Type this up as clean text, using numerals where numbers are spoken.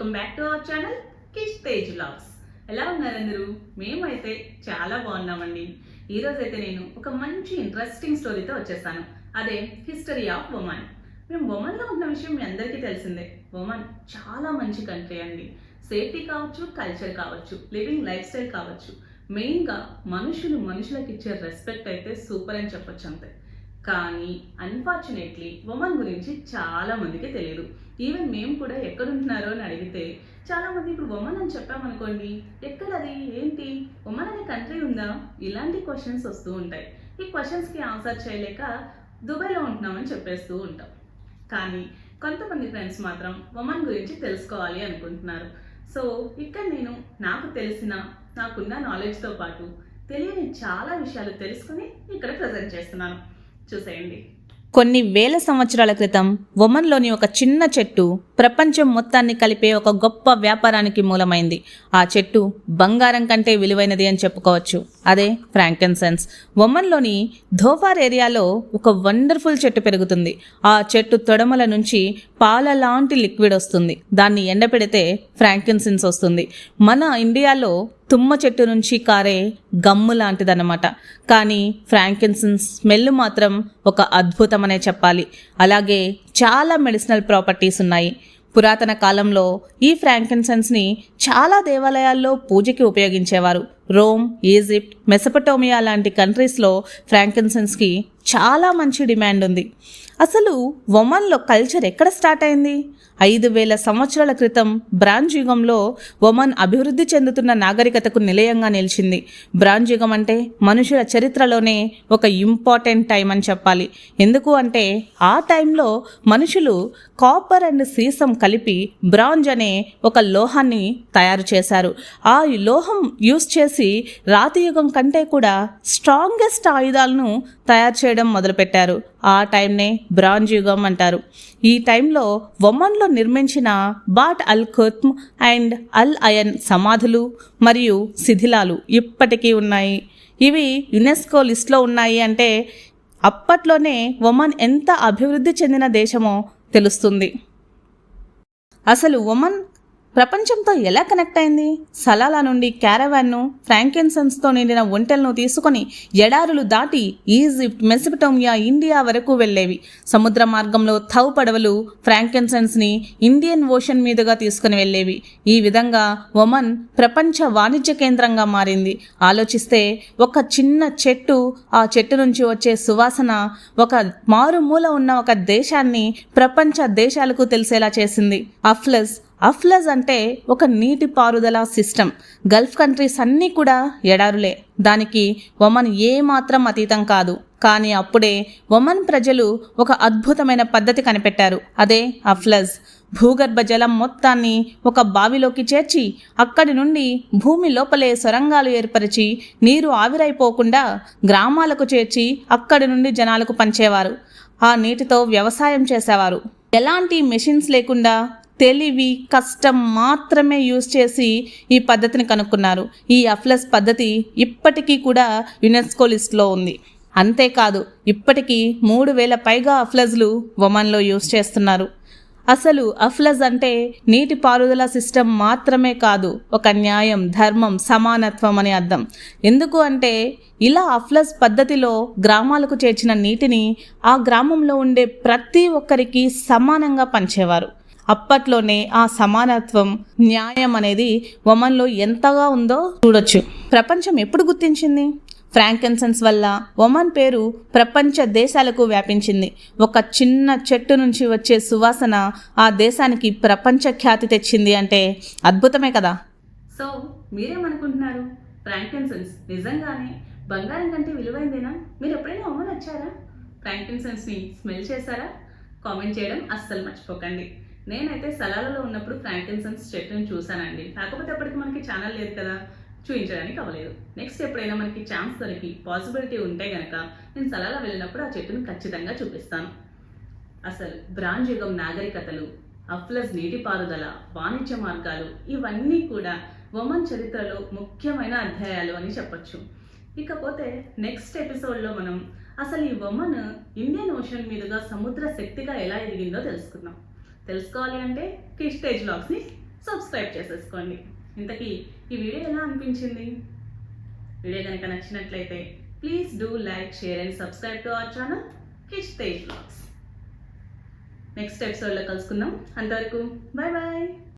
Welcome back to our channel Kish Tej vlogs. ఎలా ఉన్నారు అందరూ? మేమైతే చాలా బాగున్నామండి. ఈరోజు అయితే నేను ఒక మంచి ఇంట్రెస్టింగ్ స్టోరీతో వచ్చేసాను. అదే హిస్టరీ ఆఫ్ ఒమన్. మేము ఒమన్లో ఉన్న విషయం మీ అందరికీ తెలిసిందే. ఒమన్ చాలా మంచి కంట్రీ అండి. సేఫ్టీ కావచ్చు, కల్చర్ కావచ్చు, లివింగ్ లైఫ్ స్టైల్ కావచ్చు, మెయిన్గా మనుషులకు ఇచ్చే రెస్పెక్ట్ అయితే సూపర్ అని చెప్పొచ్చు అంతే. కానీ అన్ఫార్చునేట్లీ ఉమెన్ గురించి చాలా మందికి తెలియదు. ఈవెన్ మేము కూడా ఎక్కడుంటున్నారో అని అడిగితే చాలా మంది ఇప్పుడు ఉమెన్ అని చెప్పామనుకోండి, ఎక్కడది, ఏంటి, ఉమెన్ అనే కంట్రీ ఉందా, ఇలాంటి క్వశ్చన్స్ వస్తూ ఉంటాయి. ఈ క్వశ్చన్స్కి ఆన్సర్ చేయలేక దుబాయ్లో ఉంటున్నామని చెప్పేస్తూ ఉంటాం. కానీ కొంతమంది ఫ్రెండ్స్ మాత్రం ఉమెన్ గురించి తెలుసుకోవాలి అనుకుంటున్నారు. సో ఇక్కడ నేను నాకు తెలిసిన, నాకున్న నాలెడ్జ్తో పాటు తెలియని చాలా విషయాలు తెలుసుకుని ఇక్కడ ప్రజెంట్ చేస్తున్నాను. చూసేయండి. కొన్ని వేల సంవత్సరాల క్రితం ఒమన్లోని ఒక చిన్న చెట్టు ప్రపంచం మొత్తాన్ని కలిపే ఒక గొప్ప వ్యాపారానికి మూలమైంది. ఆ చెట్టు బంగారం కంటే విలువైనది అని చెప్పుకోవచ్చు. అదే ఫ్రాంకిన్సెన్స్. ఒమన్లోని ధోఫార్ ఏరియాలో ఒక వండర్ఫుల్ చెట్టు పెరుగుతుంది. ఆ చెట్టు తొడమల నుంచి పాల లాంటి లిక్విడ్ వస్తుంది. దాన్ని ఎండపెడితే ఫ్రాంకిన్సెన్స్ వస్తుంది. మన ఇండియాలో తుమ్మ చెట్టు నుంచి కారే గమ్ము లాంటిదన్నమాట. కానీ ఫ్రాంకిన్సెన్స్ స్మెల్ మాత్రం ఒక అద్భుతమనే చెప్పాలి. అలాగే చాలా మెడిసినల్ ప్రాపర్టీస్ ఉన్నాయి. పురాతన కాలంలో ఈ ఫ్రాంకిన్సెన్స్ని చాలా దేవాలయాల్లో పూజకి ఉపయోగించేవారు. రోమ్, ఈజిప్ట్, మెసపటోమియా లాంటి కంట్రీస్లో ఫ్రాంకిన్సెన్స్కి చాలా మంచి డిమాండ్ ఉంది. అసలు ఒమన్లో కల్చర్ ఎక్కడ స్టార్ట్ అయింది? 5000 సంవత్సరాల క్రితం బ్రాంజ్ యుగంలో ఒమన్ అభివృద్ధి చెందుతున్న నాగరికతకు నిలయంగా నిలిచింది. బ్రాంజ్ యుగం అంటే మనుషుల చరిత్రలోనే ఒక ఇంపార్టెంట్ టైం అని చెప్పాలి. ఎందుకు అంటే ఆ టైంలో మనుషులు కాపర్ అండ్ సీసం కలిపి బ్రాంజ్ అనే ఒక లోహాన్ని తయారు చేశారు. ఆ లోహం యూస్ చేసి రాతి యుగం కంటే కూడా స్ట్రాంగెస్ట్ ఆయుధాలను తయారు చేయడం మొదలుపెట్టారు. ఆ టైంనే బ్రాంజ్ యుగం అంటారు. ఈ టైంలో ఒమన్లో నిర్మించిన బాట్ అల్ ఖుత్మ్ అండ్ అల్ అయన్ సమాధులు మరియు శిథిలాలు ఇప్పటికీ ఉన్నాయి. ఇవి యునెస్కో లిస్ట్లో ఉన్నాయి. అంటే అప్పట్లోనే ఒమన్ ఎంత అభివృద్ధి చెందిన దేశమో తెలుస్తుంది. అసలు ఒమన్ ప్రపంచంతో ఎలా కనెక్ట్ అయింది? సలాలా నుండి క్యారవాన్ను, ఫ్రాంకిన్సెన్స్తో నిండిన ఒంటెలను తీసుకొని ఎడారులు దాటి ఈజిప్ట్, మెసపటోమియా, ఇండియా వరకు వెళ్ళేవి. సముద్ర మార్గంలో థౌ పడవలు ఫ్రాంకిన్సెన్స్ని ఇండియన్ ఓషన్ మీదుగా తీసుకుని వెళ్ళేవి. ఈ విధంగా ఒమన్ ప్రపంచ వాణిజ్య కేంద్రంగా మారింది. ఆలోచిస్తే ఒక చిన్న చెట్టు, ఆ చెట్టు నుంచి వచ్చే సువాసన ఒక మారుమూల ఉన్న ఒక దేశాన్ని ప్రపంచ దేశాలకు తెలిసేలా చేసింది. అఫ్లజ్ అంటే ఒక నీటి పారుదల సిస్టమ్. గల్ఫ్ కంట్రీస్ అన్నీ కూడా ఎడారులే. దానికి ఒమన్ ఏమాత్రం అతీతం కాదు. కానీ అప్పుడే ఒమన్ ప్రజలు ఒక అద్భుతమైన పద్ధతి కనిపెట్టారు. అదే అఫ్లజ్. భూగర్భ జలం మొత్తాన్ని ఒక బావిలోకి చేర్చి అక్కడి నుండి భూమి లోపలే సొరంగాలు ఏర్పరిచి నీరు ఆవిరైపోకుండా గ్రామాలకు చేర్చి అక్కడి నుండి జనాలకు పంచేవారు. ఆ నీటితో వ్యవసాయం చేసేవారు. ఎలాంటి మెషిన్స్ లేకుండా తెలివి, కష్టం మాత్రమే యూజ్ చేసి ఈ పద్ధతిని కనుక్కున్నారు. ఈ అఫ్లజ్ పద్ధతి ఇప్పటికీ కూడా యునెస్కో లిస్ట్లో ఉంది. అంతేకాదు, ఇప్పటికీ 3000 పైగా అఫ్లజ్లు ఒమన్లో యూజ్ చేస్తున్నారు. అసలు అఫ్లజ్ అంటే నీటి పారుదల సిస్టమ్ మాత్రమే కాదు, ఒక న్యాయం, ధర్మం, సమానత్వం అని అర్థం. ఎందుకు అంటే ఇలా అఫ్లజ్ పద్ధతిలో గ్రామాలకు చేర్చిన నీటిని ఆ గ్రామంలో ఉండే ప్రతి ఒక్కరికి సమానంగా పంచేవారు. అప్పట్లోనే ఆ సమానత్వం, న్యాయం అనేది ఒమన్లో ఎంతగా ఉందో చూడొచ్చు. ప్రపంచం ఎప్పుడు గుర్తించింది? ఫ్రాంకిన్సెన్స్ వల్ల ఒమన్ పేరు ప్రపంచ దేశాలకు వ్యాపించింది. ఒక చిన్న చెట్టు నుంచి వచ్చే సువాసన ఆ దేశానికి ప్రపంచ ఖ్యాతి తెచ్చింది అంటే అద్భుతమే కదా. సో మీరేమనుకుంటున్నారు? ఫ్రాంకిన్సెన్స్ నిజంగానే బంగారం కంటే విలువైందేనా? మీరు ఎప్పుడైనా ఒమన్ వచ్చారా? ఫ్రాంకిన్సెన్స్ని స్మెల్ చేశారా? కామెంట్ చేయడం అస్సలు మర్చిపోకండి. నేనైతే సలాలలో ఉన్నప్పుడు ఫ్రాంకిన్సెన్స్ చెట్టును చూశానండి. కాకపోతే అప్పటికి మనకి ఛానల్ లేదు కదా, చూపించడానికి అవ్వలేదు. నెక్స్ట్ ఎప్పుడైనా మనకి ఛాన్స్ దొరికి పాసిబిలిటీ ఉంటే కనుక నేను సలాలా వెళ్ళినప్పుడు ఆ చెట్టును ఖచ్చితంగా చూపిస్తాను. అసలు బ్రాంజ్ యుగం నాగరికతలు, అఫ్లజ్ నీటిపారుదల, వాణిజ్య మార్గాలు ఇవన్నీ కూడా ఒమన్ చరిత్రలో ముఖ్యమైన అధ్యాయాలు అని చెప్పొచ్చు. ఇకపోతే నెక్స్ట్ ఎపిసోడ్లో మనం అసలు ఈ ఒమన్ ఇండియన్ ఓషన్ మీదుగా సముద్ర శక్తిగా ఎలా ఎదిగిందో తెలుసుకోవాలి అంటే కిష్ తేజ్ వ్లాగ్స్ని సబ్స్క్రైబ్ చేసేసుకోండి. ఇంతకీ ఈ వీడియో ఎలా అనిపించింది? వీడియో కనుక నచ్చినట్లయితే please do like, share and subscribe to our channel Kish Tej vlogs. Next ఎపిసోడ్లో కలుసుకుందాం. అంతవరకు బాయ్ బాయ్.